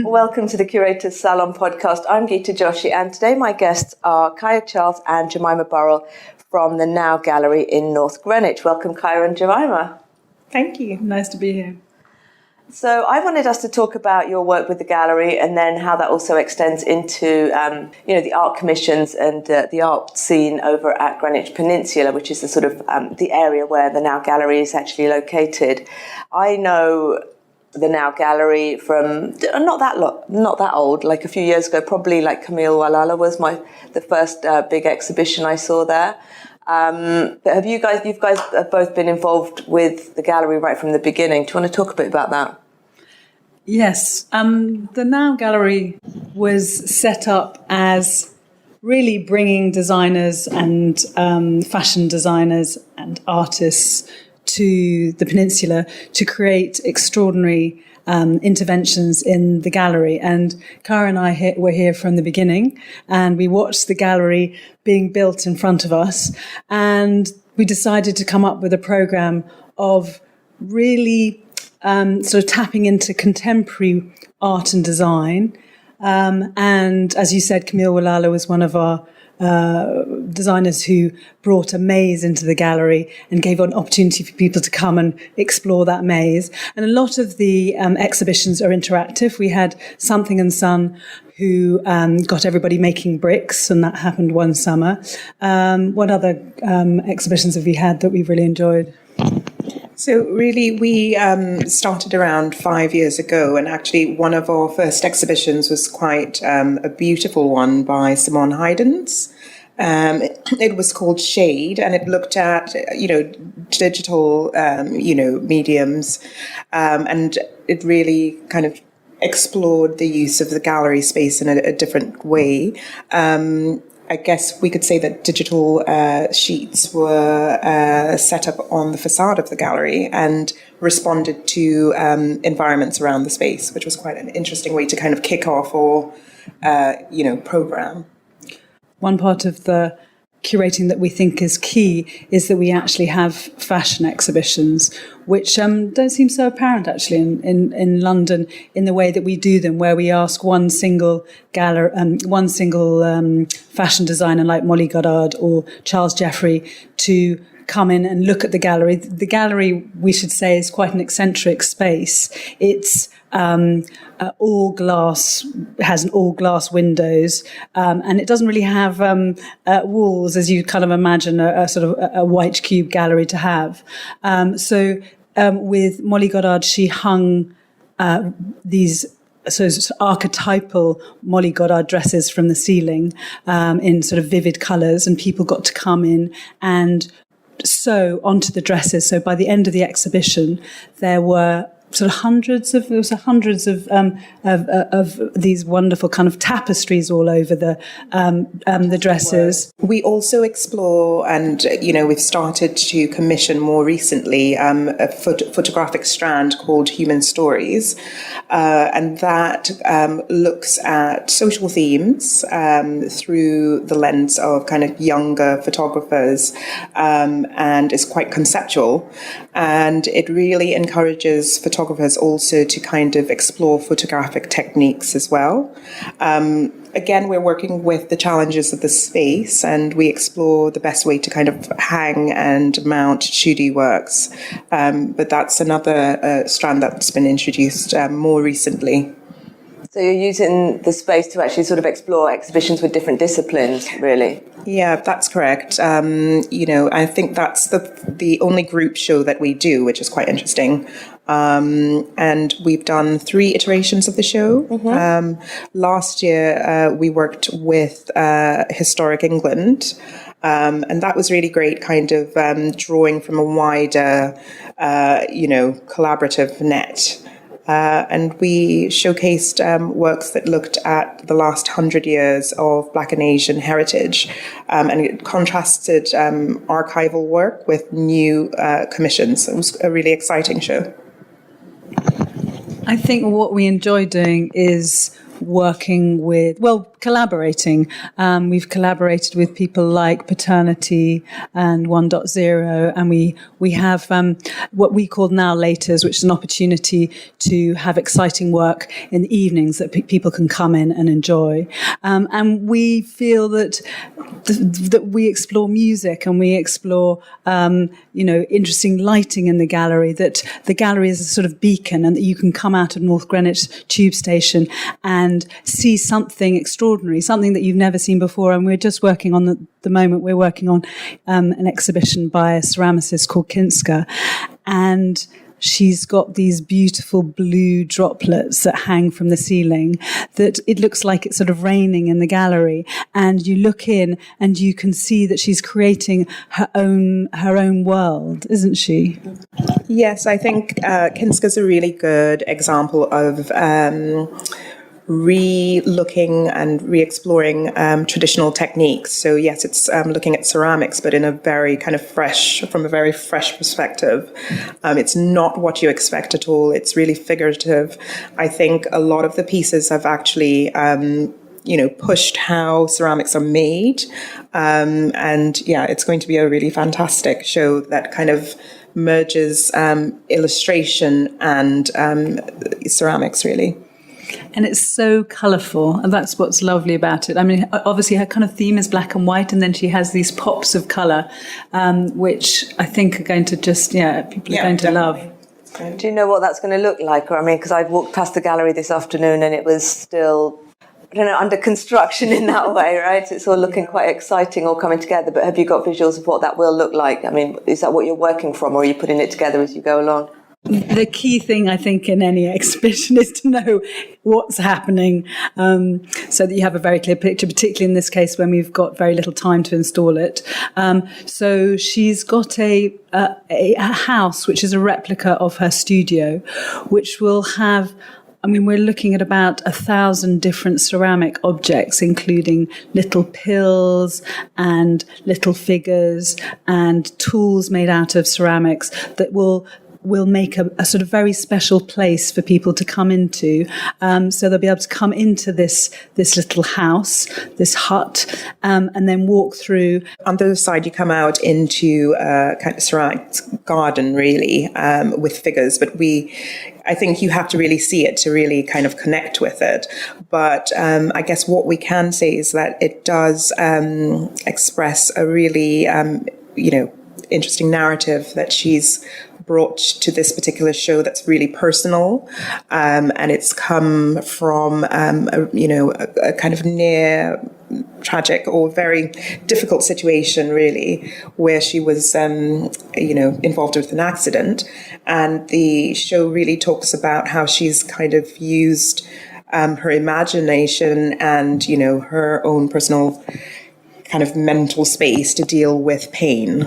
Welcome to the Curators Salon podcast. I'm Geeta Joshi, and today my guests are Kaia Charle and Jemima Burrill from the Now Gallery in North Greenwich. Welcome, Kaia and Jemima. Thank you. Nice to be here. So I wanted us to talk about your work with the gallery and then how that also extends into, the art commissions and the art scene over at Greenwich Peninsula, which is the sort of the area where the Now Gallery is actually located. I know the Now Gallery from not that old, like a few years ago, probably like Camille Walala was the first big exhibition I saw there. But have you guys have both been involved with the gallery right from the beginning. Do you want to talk a bit about that? Yes. The Now Gallery was set up as really bringing designers and fashion designers and artists to the peninsula to create extraordinary interventions in the gallery. And Kaia and I were here from the beginning, and we watched the gallery being built in front of us. And we decided to come up with a program of really sort of tapping into contemporary art and design. And as you said, Camille Walala was one of our designers who brought a maze into the gallery and gave an opportunity for people to come and explore that maze. And a lot of the exhibitions are interactive. We had Something and Son, who got everybody making bricks, and that happened one summer. What other exhibitions have you had that we've really enjoyed? So really, we started around 5 years ago, and actually one of our first exhibitions was quite a beautiful one by Simone Haydens. It was called Shade, and it looked at, digital, mediums, and it really kind of explored the use of the gallery space in a different way. I guess we could say that digital sheets were set up on the facade of the gallery and responded to environments around the space, which was quite an interesting way to kind of kick off or, program. One part of the curating that we think is key is that we actually have fashion exhibitions, which don't seem so apparent actually in London in the way that we do them, where we ask one single fashion designer like Molly Goddard or Charles Jeffrey to come in and look at the gallery. The gallery, we should say, is quite an eccentric space. It's all glass, has an all glass windows, and it doesn't really have walls as you kind of imagine a sort of a white cube gallery to have. So with Molly Goddard, she hung these sort of archetypal Molly Goddard dresses from the ceiling in sort of vivid colours, and people got to come in and sew onto the dresses. So by the end of the exhibition, there were sort of hundreds of these wonderful kind of tapestries all over the dresses. We also explore, and we've started to commission more recently a photographic strand called Human Stories, and that looks at social themes through the lens of kind of younger photographers, and is quite conceptual, and it really encourages photographers also to kind of explore photographic techniques as well. Again, we're working with the challenges of the space, and we explore the best way to kind of hang and mount 2D works. But that's another strand that's been introduced more recently. So you're using the space to actually sort of explore exhibitions with different disciplines, really? Yeah, that's correct. I think that's the only group show that we do, which is quite interesting. And we've done 3 iterations of the show. Mm-hmm. Last year, we worked with Historic England. And that was really great, kind of drawing from a wider, collaborative net. And we showcased works that looked at the last 100 years of Black and Asian heritage, and it contrasted archival work with new commissions. It was a really exciting show. I think what we enjoy doing is collaborating. We've collaborated with people like Paternity and 1.0, and we have what we call now Laters, which is an opportunity to have exciting work in the evenings that people can come in and enjoy. And we feel that that we explore music and we explore interesting lighting in the gallery, that the gallery is a sort of beacon, and that you can come out of North Greenwich Tube Station and see something extraordinary, something that you've never seen before. And we're just working on the moment we're working on an exhibition by a ceramicist called Kinska, and she's got these beautiful blue droplets that hang from the ceiling, that it looks like it's sort of raining in the gallery. And you look in and you can see that she's creating her own world, isn't she? Yes, I think Kinska's a really good example of re-looking and re-exploring traditional techniques. So yes, it's looking at ceramics, but in a very kind of from a very fresh perspective. It's not what you expect at all. It's really figurative. I think a lot of the pieces have actually pushed how ceramics are made. And yeah, it's going to be a really fantastic show that kind of merges illustration and ceramics, really. And it's so colourful, and that's what's lovely about it. I mean, obviously her kind of theme is black and white, and then she has these pops of colour, which I think are going to people are going to love. Do you know what that's going to look like? Or, I mean, because I've walked past the gallery this afternoon and it was still, under construction in that way, right? It's all looking quite exciting, all coming together. But have you got visuals of what that will look like? I mean, is that what you're working from, or are you putting it together as you go along? The key thing, I think, in any exhibition is to know what's happening, so that you have a very clear picture, particularly in this case when we've got very little time to install it. So she's got a house, which is a replica of her studio, which will have, we're looking at about 1,000 different ceramic objects, including little pills and little figures and tools made out of ceramics that will make a sort of very special place for people to come into. So they'll be able to come into this little house, this hut, and then walk through. On the other side, you come out into a kind of ceramic garden, really, with figures. But I think you have to really see it to really kind of connect with it. But I guess what we can say is that it does express a really, interesting narrative that she's brought to this particular show that's really personal, and it's come from a kind of near tragic or very difficult situation, really, where she was involved with an accident, and the show really talks about how she's kind of used her imagination and her own personal kind of mental space to deal with pain.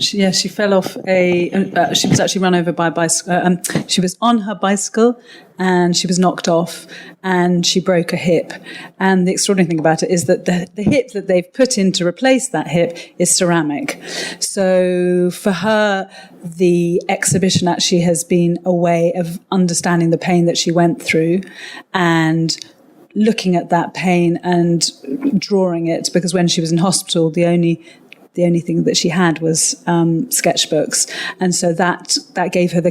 She fell off she was actually run over by a bicycle. She was on her bicycle and she was knocked off and she broke a hip. And the extraordinary thing about it is that the hip that they've put in to replace that hip is ceramic. So for her, the exhibition actually has been a way of understanding the pain that she went through and looking at that pain and drawing it, because when she was in hospital, the only thing that she had was sketchbooks, and so that gave her the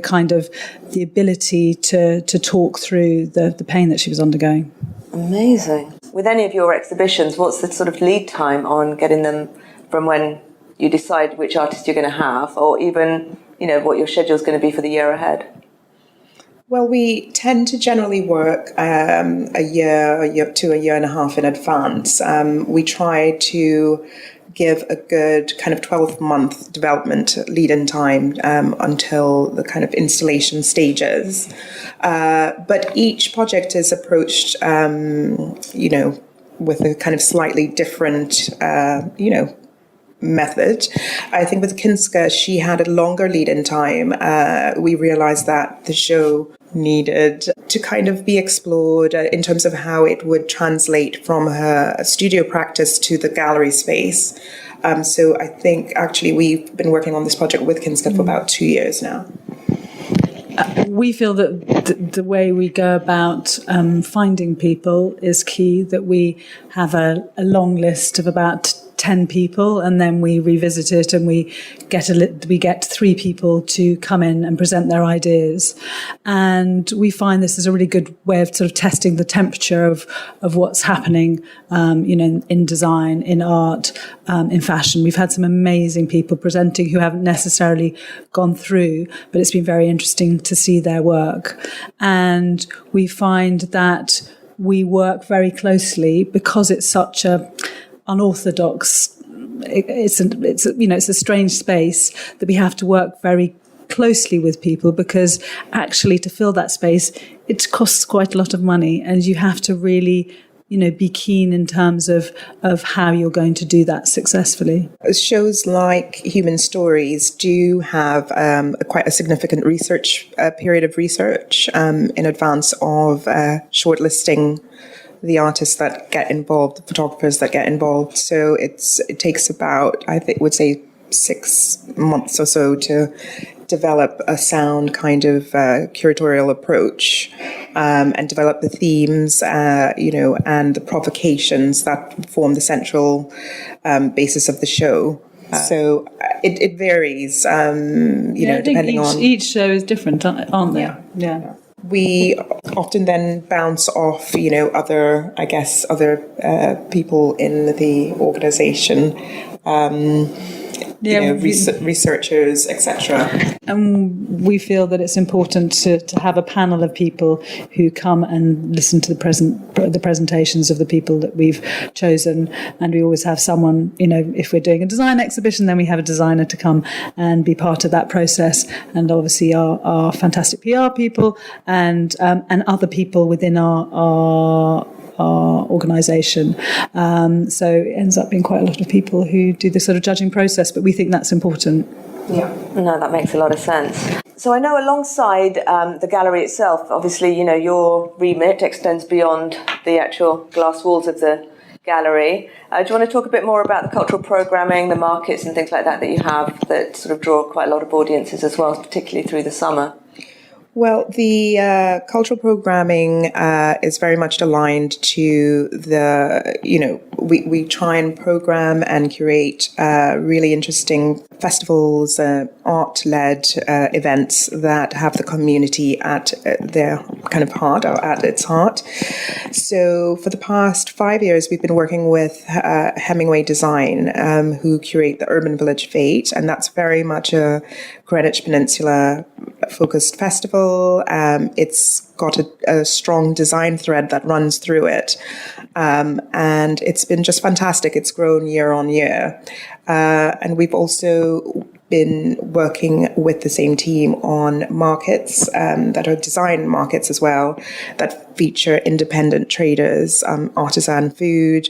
ability to talk through the pain that she was undergoing. Amazing. With any of your exhibitions, what's the sort of lead time on getting them from when you decide which artist you're going to have, or even what your schedule is going to be for the year ahead? Well, we tend to generally work a year to a year and a half in advance. We try to give a good kind of 12-month development lead-in time until the kind of installation stages. But each project is approached, with a kind of slightly different, method. I think with Kinska, she had a longer lead-in time. We realized that the show needed to kind of be explored in terms of how it would translate from her studio practice to the gallery space. So I think actually we've been working on this project with Kinska for about 2 years now. we feel that the way we go about finding people is key, that we have a long list of about 10 people, and then we revisit it, and we get 3 people to come in and present their ideas. And we find this is a really good way of sort of testing the temperature of what's happening, in design, in art, in fashion. We've had some amazing people presenting who haven't necessarily gone through, but it's been very interesting to see their work. And we find that we work very closely because it's such a unorthodox. It's a strange space that we have to work very closely with people, because actually to fill that space, it costs quite a lot of money, and you have to really be keen in terms of how you're going to do that successfully. Shows like Human Stories do have quite a significant period of research in advance of shortlisting the artists that get involved, the photographers that get involved. So it takes about, would say 6 months or so to develop a sound kind of curatorial approach, and develop the themes, and the provocations that form the central basis of the show. So it varies, depending on... Each show is different, aren't they? Yeah. We often then bounce off, other people in the organisation, researchers, etc. And we feel that it's important to have a panel of people who come and listen to the presentations of the people that we've chosen. And we always have someone, if we're doing a design exhibition, then we have a designer to come and be part of that process. And obviously our fantastic PR people and other people within our organisation. So it ends up being quite a lot of people who do this sort of judging process, but we think that's important. Yeah, no, that makes a lot of sense. So I know alongside the gallery itself, obviously, your remit extends beyond the actual glass walls of the gallery. Do you want to talk a bit more about the cultural programming, the markets and things like that you have that sort of draw quite a lot of audiences as well, particularly through the summer? Well, the cultural programming is very much aligned to we try and program and curate really interesting festivals, art-led events that have the community at their kind of heart, or at its heart. So for the past 5 years, we've been working with Hemingway Design, who curate the Urban Village Fete, and that's very much a Greenwich Peninsula focused festival. It's got a strong design thread that runs through it. And it's been just fantastic. It's grown year on year. And we've also been working with the same team on markets that are design markets as well, that feature independent traders, artisan food.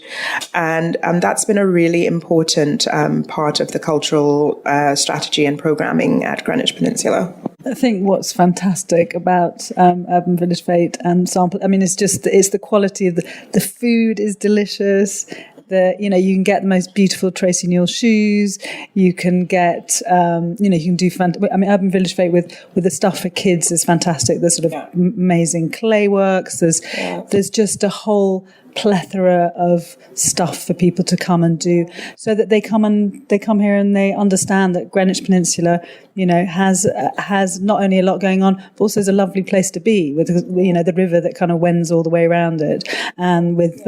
And that's been a really important part of the cultural strategy and programming at Greenwich Peninsula. I think what's fantastic about Urban Village Fete and Sample, it's the quality of the food is delicious. You can get the most beautiful Tracy Newell shoes. You can get, you can do Urban Village Fete with the stuff for kids is fantastic. There's sort of amazing clay works. There's just a whole plethora of stuff for people to come and do, so that they come here and they understand that Greenwich Peninsula, has not only a lot going on, but also is a lovely place to be, with the river that kind of wends all the way around it, and with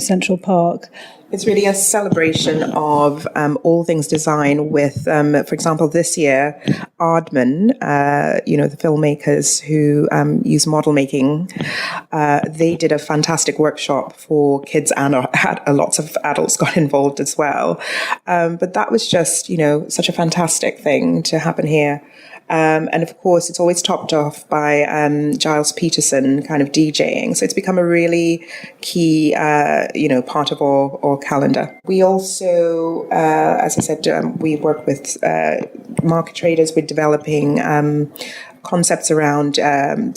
Central Park. It's really a celebration of all things design with, for example, this year, Aardman, the filmmakers who use model making, they did a fantastic workshop for kids, and lots of adults got involved as well. But that was just, such a fantastic thing to happen here. And of course, it's always topped off by Giles Peterson kind of DJing. So it's become a really key, part of our calendar. We also, as I said, we work with market traders. We're developing concepts around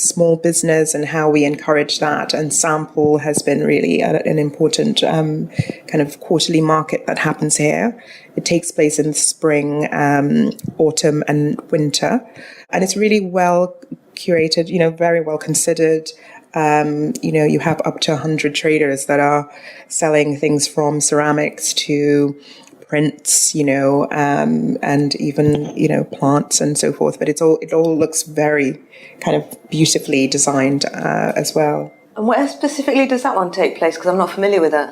small business and how we encourage that. And Sample has been really an important kind of quarterly market that happens here. It takes place in the spring, autumn and winter. And it's really well curated, very well considered. You have up to 100 traders that are selling things from ceramics to prints, and even, plants and so forth. But it all looks very kind of beautifully designed as well. And where specifically does that one take place? Because I'm not familiar with it.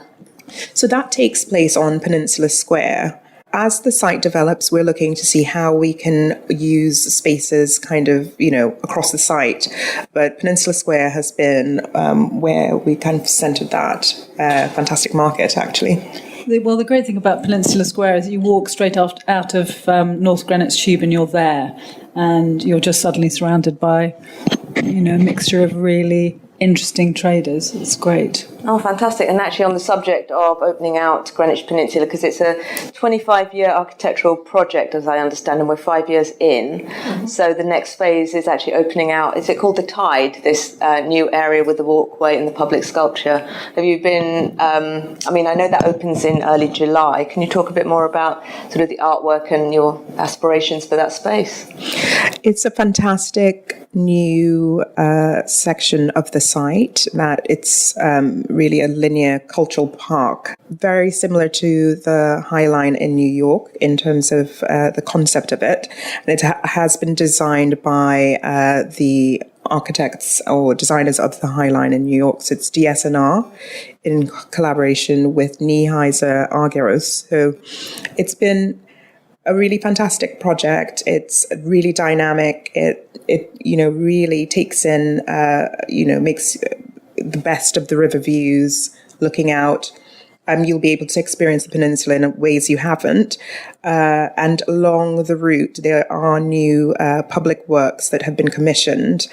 So that takes place on Peninsula Square. As the site develops, we're looking to see how we can use spaces kind of, across the site. But Peninsula Square has been where we kind of centered that fantastic market, actually. Well, the great thing about Peninsula Square is you walk straight out of North Greenwich Tube and you're there, and you're just suddenly surrounded by, a mixture of really interesting traders. It's great. Oh, fantastic. And actually on the subject of opening out Greenwich Peninsula, because it's a 25-year architectural project, as I understand, and we're 5 years in. Mm-hmm. So the next phase is actually opening out, is it called the Tide, this new area with the walkway and the public sculpture? Have you been, I know that opens in early July. Can you talk a bit more about sort of the artwork and your aspirations for that space? It's a fantastic new section of the site that it's really a linear cultural park, very similar to the High Line in New York in terms of the concept of it. And it has been designed by the architects or designers of the High Line in New York. So it's DSNR in collaboration with Niehiser Argyros. So it's been a really fantastic project. It's really dynamic. It really takes in, makes the best of the river views looking out. You'll be able to experience the peninsula in ways you haven't. And along the route, there are new public works that have been commissioned.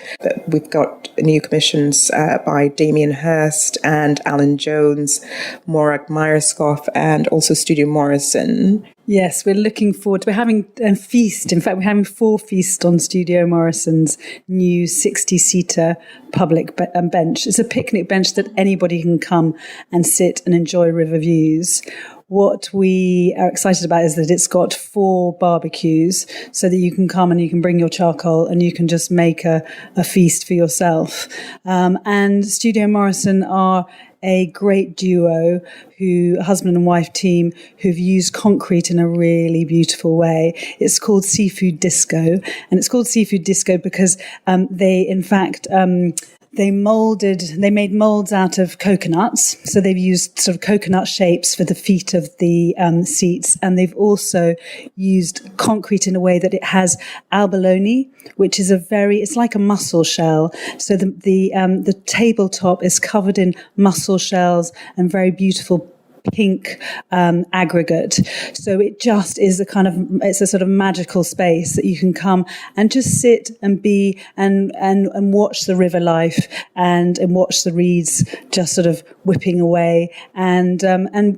We've got new commissions by Damien Hirst and Allan Jones, Morag Myerscough, and also Studio Morison. Yes, we're looking forward to, we're having a feast. In fact, we're having 4 feasts on Studio Morison's new 60-seater public bench. It's a picnic bench that anybody can come and sit and enjoy river views. What we are excited about is that it's got 4 barbecues so that you can come and you can bring your charcoal and you can just make a feast for yourself. And Studio Morison are a great duo, husband and wife team, who've used concrete in a really beautiful way. It's called Seafood Disco, and it's called Seafood Disco because they made molds out of coconuts. So they've used sort of coconut shapes for the feet of the seats. And they've also used concrete in a way that it has abalone, which is it's like a mussel shell. So the tabletop is covered in mussel shells and very beautiful pink aggregate. So it just is it's a sort of magical space that you can come and just sit and be and watch the river life and watch the reeds just sort of whipping away. And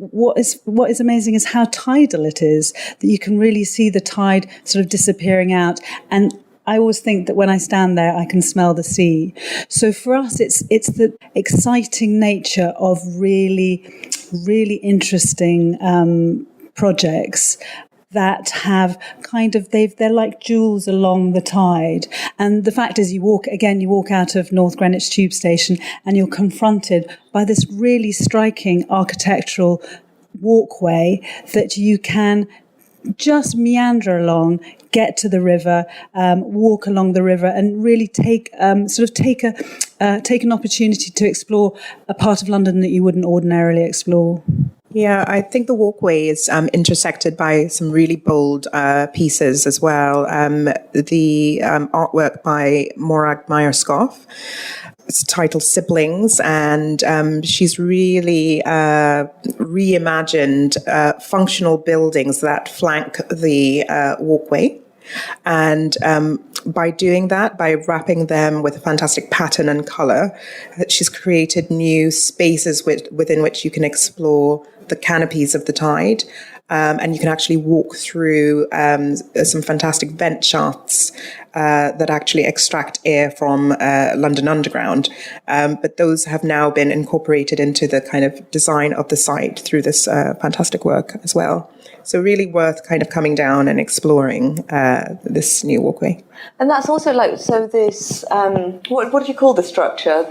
what is amazing is how tidal it is, that you can really see the tide sort of disappearing out. And I always think that when I stand there, I can smell the sea. So for us, it's the exciting nature of really, really interesting projects that have they're like jewels along the tide. And the fact is, you walk out of North Greenwich Tube Station and you're confronted by this really striking architectural walkway that you can just meander along, get to the river, walk along the river, and really take an opportunity to explore a part of London that you wouldn't ordinarily explore. Yeah, I think the walkway is intersected by some really bold pieces as well. The artwork by Morag Myerscough. It's titled Siblings, and she's really reimagined functional buildings that flank the walkway. And by doing that, by wrapping them with a fantastic pattern and color, she's created new spaces within which you can explore the canopies of the tide. and you can actually walk through some fantastic vent shafts that actually extract air from London Underground. But those have now been incorporated into the kind of design of the site through this fantastic work as well. So really worth kind of coming down and exploring this new walkway. And that's also so this, what do you call the structure?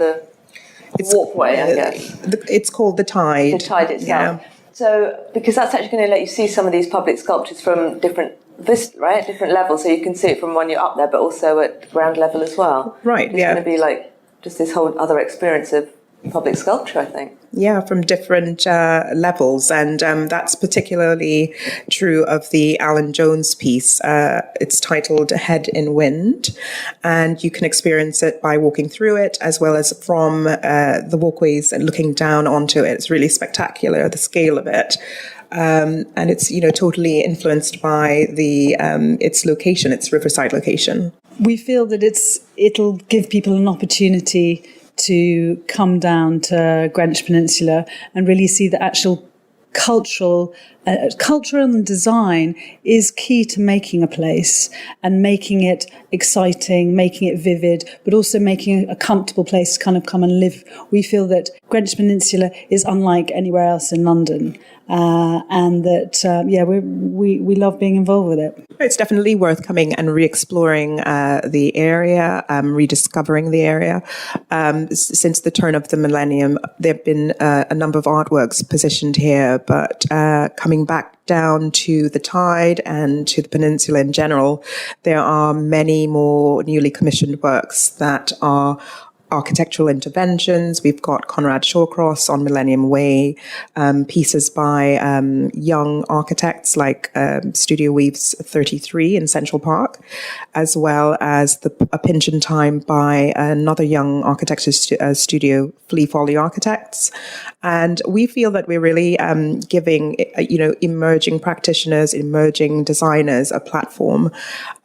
It's walkway, I guess. It's called the Tide. The Tide itself. Yeah. So, because that's actually going to let you see some of these public sculptures from different levels, so you can see it from when you're up there, but also at ground level as well. Right, It's going to be just this whole other experience of public sculpture, I think. Yeah, from different levels. And that's particularly true of the Allan Jones piece. It's titled Head in Wind. And you can experience it by walking through it, as well as from the walkways and looking down onto it. It's really spectacular, the scale of it. And it's, totally influenced by its location, its riverside location. We feel that it'll give people an opportunity to come down to Greenwich Peninsula and really see the actual culture and design is key to making a place and making it exciting, making it vivid, but also making it a comfortable place to kind of come and live. We feel that Greenwich Peninsula is unlike anywhere else in London. And that, we love being involved with it. It's definitely worth coming and re-exploring the area, rediscovering the area. Since the turn of the millennium, there have been a number of artworks positioned here, but coming back down to the Tide and to the peninsula in general, there are many more newly commissioned works that are architectural interventions. We've got Conrad Shawcross on Millennium Way, pieces by young architects like Studio Weave's 33 in Central Park, as well as A Pinch in Time by another young architecture studio, Flea Folly Architects. And we feel that we're really giving, emerging practitioners, emerging designers a platform.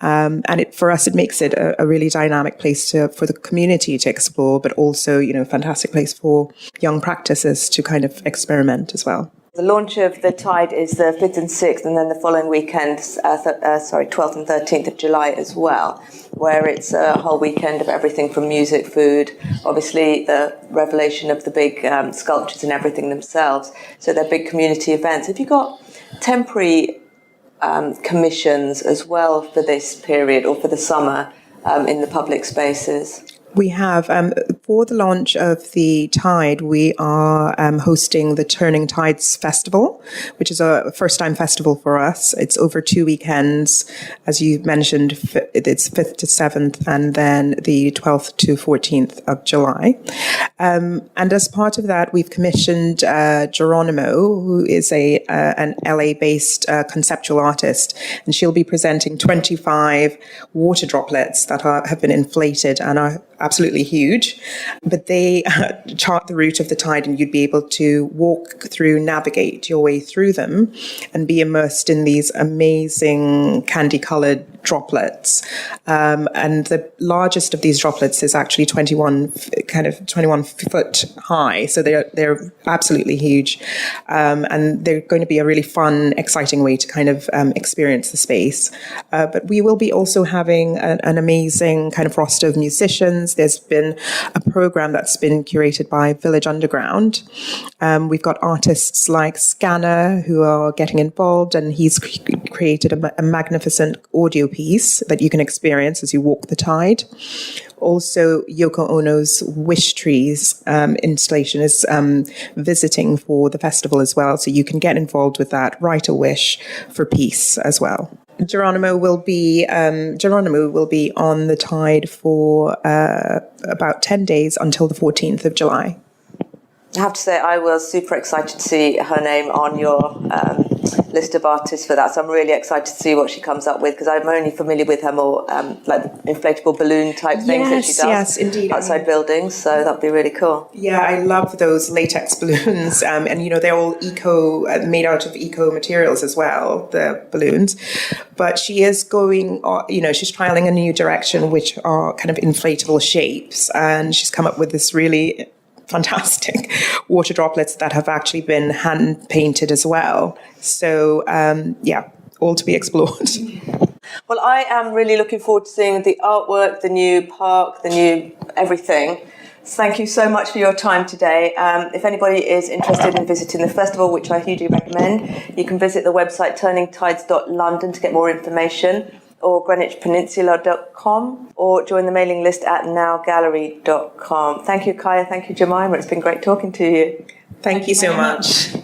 And for us, it makes it a really dynamic place for the community to explore, but also, fantastic place for young practitioners to kind of experiment as well. The launch of the Tide is the 5th and 6th, and then the following weekend, 12th and 13th of July as well, where it's a whole weekend of everything from music, food, obviously the revelation of the big sculptures and everything themselves. So they're big community events. Have you got temporary commissions as well for this period or for the summer in the public spaces? We have, for the launch of the Tide, we are hosting the Turning Tides Festival, which is a first-time festival for us. It's over 2 weekends. As you mentioned, it's 5th to 7th, and then the 12th to 14th of July. And as part of that, we've commissioned Geronimo, who is an LA-based conceptual artist, and she'll be presenting 25 water droplets that have been inflated and are absolutely huge, but they chart the route of the tide, and you'd be able to navigate your way through them and be immersed in these amazing candy-colored droplets. And the largest of these droplets is actually 21 foot high. So they're absolutely huge. And they're going to be a really fun, exciting way to kind of experience the space. But we will be also having an amazing kind of roster of musicians. There's been a program that's been curated by Village Underground. We've got artists like Scanner who are getting involved, and he's created a magnificent audio piece that you can experience as you walk the tide. Also, Yoko Ono's Wish Trees installation is visiting for the festival as well, so you can get involved with that, write a wish for peace as well. Geronimo will be on the tide for about 10 days until the 14th of July. I have to say, I was super excited to see her name on your list of artists for that. So I'm really excited to see what she comes up with, because I'm only familiar with her more like the inflatable balloon type things that she does. Yes, indeed. Outside buildings. So that'd be really cool. Yeah, I love those latex balloons. And, they're all made out of eco materials as well, the balloons. But she is going, she's trialing a new direction, which are kind of inflatable shapes. And she's come up with this really fantastic water droplets that have actually been hand painted as well. So, all to be explored. Well, I am really looking forward to seeing the artwork, the new park, the new everything. Thank you so much for your time today. If anybody is interested in visiting the festival, which I hugely recommend, you can visit the website turningtides.london to get more information, or greenwichpeninsula.com, or join the mailing list at nowgallery.com. Thank you, Kaia. Thank you, Jemima. It's been great talking to you. Thank you so much.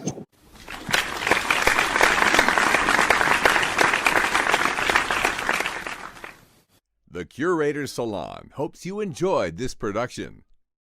The Curator's Salon hopes you enjoyed this production.